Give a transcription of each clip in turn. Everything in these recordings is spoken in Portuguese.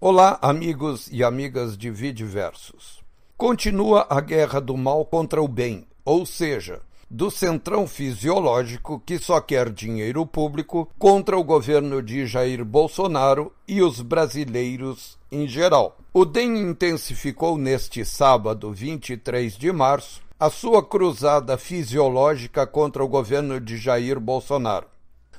Olá, amigos e amigas de Videversos. Continua a guerra do mal contra o bem, ou seja, do centrão fisiológico que só quer dinheiro público contra o governo de Jair Bolsonaro e os brasileiros em geral. O DEM intensificou neste sábado, 23 de março, a sua cruzada fisiológica contra o governo de Jair Bolsonaro.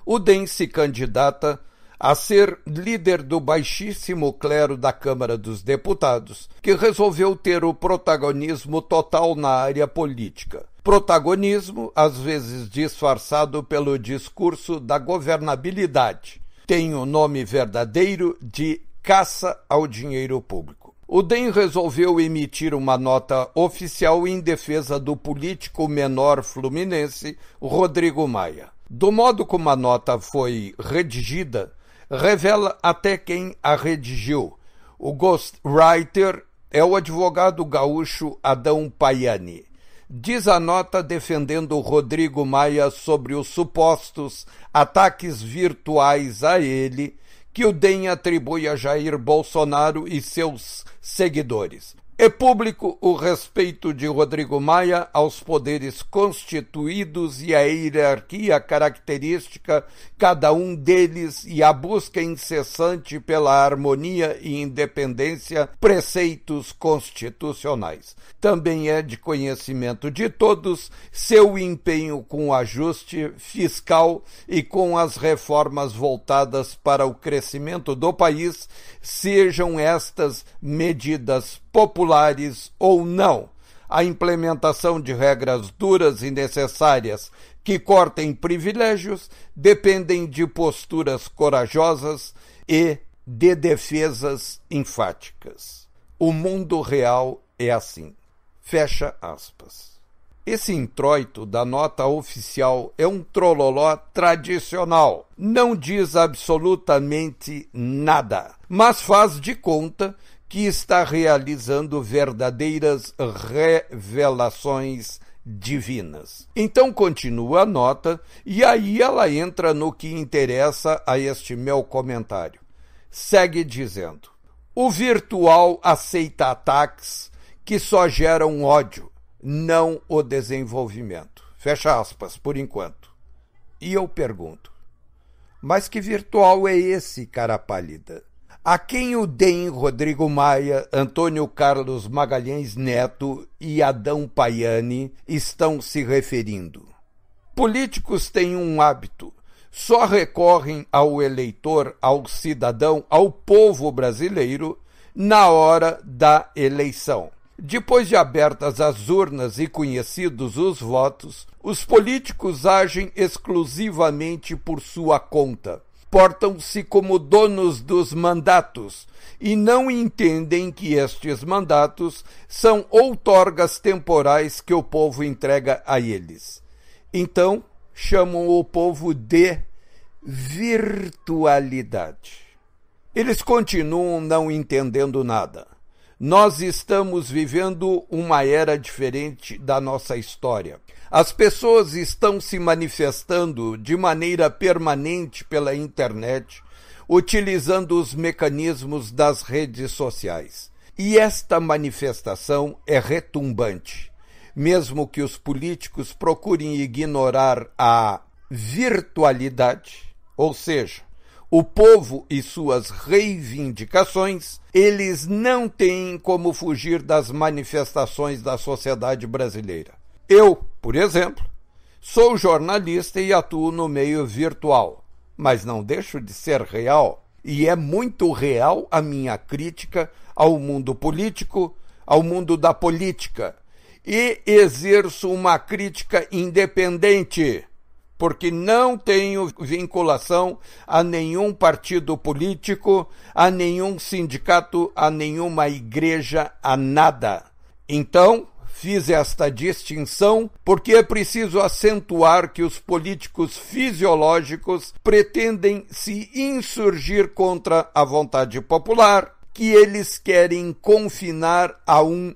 O DEM se candidata a ser líder do baixíssimo clero da Câmara dos Deputados, que resolveu ter o protagonismo total na área política. Protagonismo, às vezes disfarçado pelo discurso da governabilidade. Tem o nome verdadeiro de caça ao dinheiro público. O DEM resolveu emitir uma nota oficial em defesa do político menor fluminense, Rodrigo Maia. Do modo como a nota foi redigida, revela até quem a redigiu. O ghostwriter é o advogado gaúcho Adão Paiani. Diz a nota defendendo Rodrigo Maia sobre os supostos ataques virtuais a ele que o DEM atribui a Jair Bolsonaro e seus seguidores. É público o respeito de Rodrigo Maia aos poderes constituídos e à hierarquia característica cada um deles e a busca incessante pela harmonia e independência, preceitos constitucionais. Também é de conhecimento de todos seu empenho com o ajuste fiscal e com as reformas voltadas para o crescimento do país, sejam estas medidas populares ou não. A implementação de regras duras e necessárias que cortem privilégios dependem de posturas corajosas e de defesas enfáticas. O mundo real é assim. Fecha aspas. Esse introito da nota oficial é um trololó tradicional. Não diz absolutamente nada, mas faz de conta que está realizando verdadeiras revelações divinas. Então continua a nota e aí ela entra no que interessa a este meu comentário. Segue dizendo: o virtual aceita ataques que só geram ódio, não o desenvolvimento. Fecha aspas, por enquanto. E eu pergunto, mas que virtual é esse, cara pálida? A quem o DEM, Rodrigo Maia, Antônio Carlos Magalhães Neto e Adão Paiani estão se referindo? Políticos têm um hábito. Só recorrem ao eleitor, ao cidadão, ao povo brasileiro na hora da eleição. Depois de abertas as urnas e conhecidos os votos, os políticos agem exclusivamente por sua conta. Portam-se como donos dos mandatos e não entendem que estes mandatos são outorgas temporais que o povo entrega a eles. Então, chamam o povo de virtualidade. Eles continuam não entendendo nada. Nós estamos vivendo uma era diferente da nossa história. As pessoas estão se manifestando de maneira permanente pela internet, utilizando os mecanismos das redes sociais. E esta manifestação é retumbante. Mesmo que os políticos procurem ignorar a virtualidade, ou seja, o povo e suas reivindicações, eles não têm como fugir das manifestações da sociedade brasileira. Eu, por exemplo, sou jornalista e atuo no meio virtual, mas não deixo de ser real. E é muito real a minha crítica ao mundo político, ao mundo da política. E exerço uma crítica independente, porque não tenho vinculação a nenhum partido político, a nenhum sindicato, a nenhuma igreja, a nada. Então, fiz esta distinção porque é preciso acentuar que os políticos fisiológicos pretendem se insurgir contra a vontade popular, que eles querem confinar a um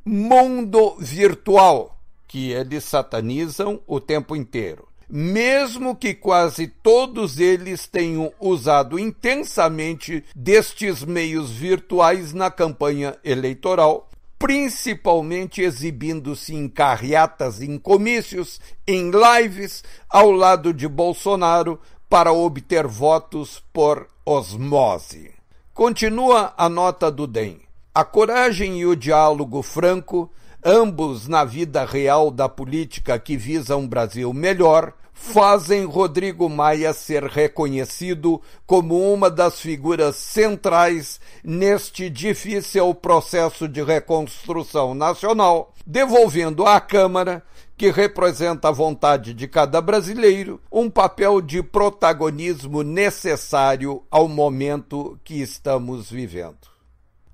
mundo virtual, que eles satanizam o tempo inteiro. mesmo que quase todos eles tenham usado intensamente destes meios virtuais na campanha eleitoral, principalmente exibindo-se em carreatas, em comícios, em lives, ao lado de Bolsonaro, para obter votos por osmose. Continua a nota do DEM. A coragem e o diálogo franco, ambos na vida real da política que visa um Brasil melhor, fazem Rodrigo Maia ser reconhecido como uma das figuras centrais neste difícil processo de reconstrução nacional, devolvendo à Câmara, que representa a vontade de cada brasileiro, um papel de protagonismo necessário ao momento que estamos vivendo.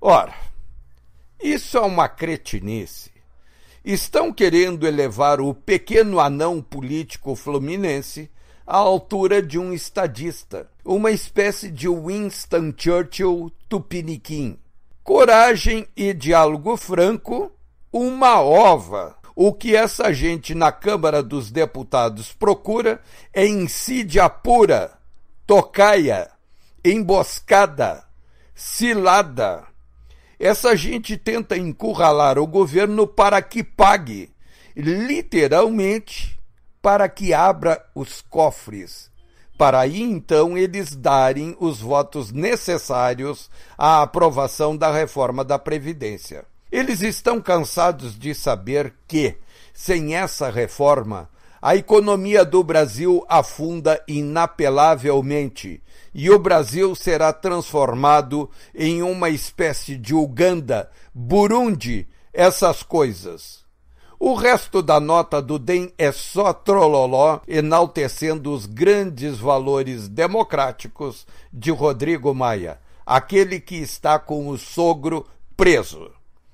Ora, isso é uma cretinice. Estão querendo elevar o pequeno anão político fluminense à altura de um estadista, uma espécie de Winston Churchill tupiniquim. Coragem e diálogo franco, uma ova. O que essa gente na Câmara dos Deputados procura é insídia pura, tocaia, emboscada, cilada. Essa gente tenta encurralar o governo para que pague, literalmente, para que abra os cofres, para aí então eles darem os votos necessários à aprovação da reforma da Previdência. Eles estão cansados de saber que, sem essa reforma, a economia do Brasil afunda inapelavelmente e o Brasil será transformado em uma espécie de Uganda, Burundi, essas coisas. O resto da nota do DEM é só trololó, enaltecendo os grandes valores democráticos de Rodrigo Maia, aquele que está com o sogro preso.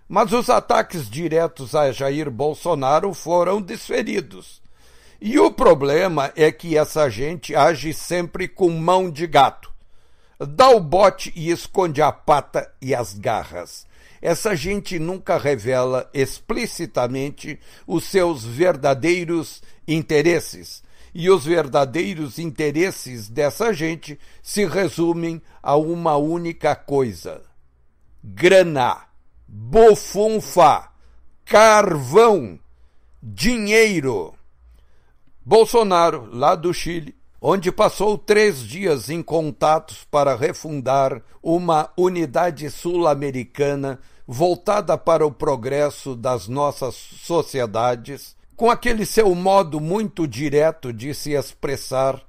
Mas os ataques diretos a Jair Bolsonaro foram desferidos. E o problema é que essa gente age sempre com mão de gato. Dá o bote e esconde a pata e as garras. Essa gente nunca revela explicitamente os seus verdadeiros interesses. E os verdadeiros interesses dessa gente se resumem a uma única coisa: grana, bufunfa, carvão, dinheiro. Bolsonaro, lá do Chile, onde passou 3 dias em contatos para refundar uma unidade sul-americana voltada para o progresso das nossas sociedades, com aquele seu modo muito direto de se expressar,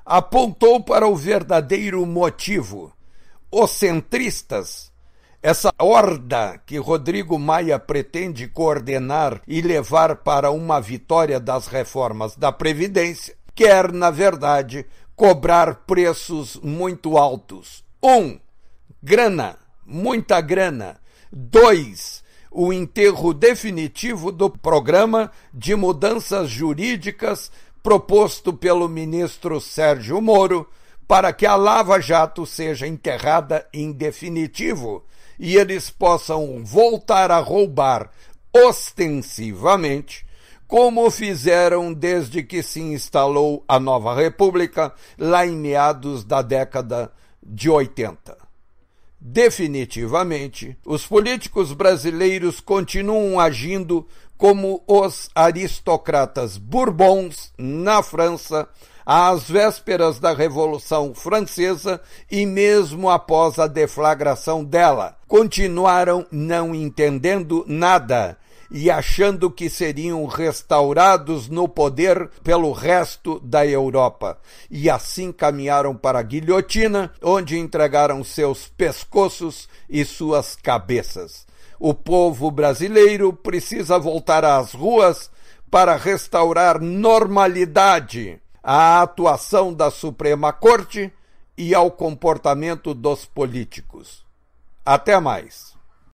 apontou para o verdadeiro motivo: os centristas, essa horda que Rodrigo Maia pretende coordenar e levar para uma vitória das reformas da Previdência, quer, na verdade, cobrar preços muito altos. 1. Grana, muita grana. 2. O enterro definitivo do programa de mudanças jurídicas proposto pelo ministro Sérgio Moro para que a Lava Jato seja enterrada em definitivo e eles possam voltar a roubar ostensivamente, como fizeram desde que se instalou a nova república, lá em meados da década de 80. Definitivamente, os políticos brasileiros continuam agindo como os aristocratas bourbons na França, às vésperas da Revolução Francesa e mesmo após a deflagração dela. Continuaram não entendendo nada e achando que seriam restaurados no poder pelo resto da Europa. E assim caminharam para a guilhotina, onde entregaram seus pescoços e suas cabeças. O povo brasileiro precisa voltar às ruas para restaurar normalidade à atuação da Suprema Corte e ao comportamento dos políticos. Até mais.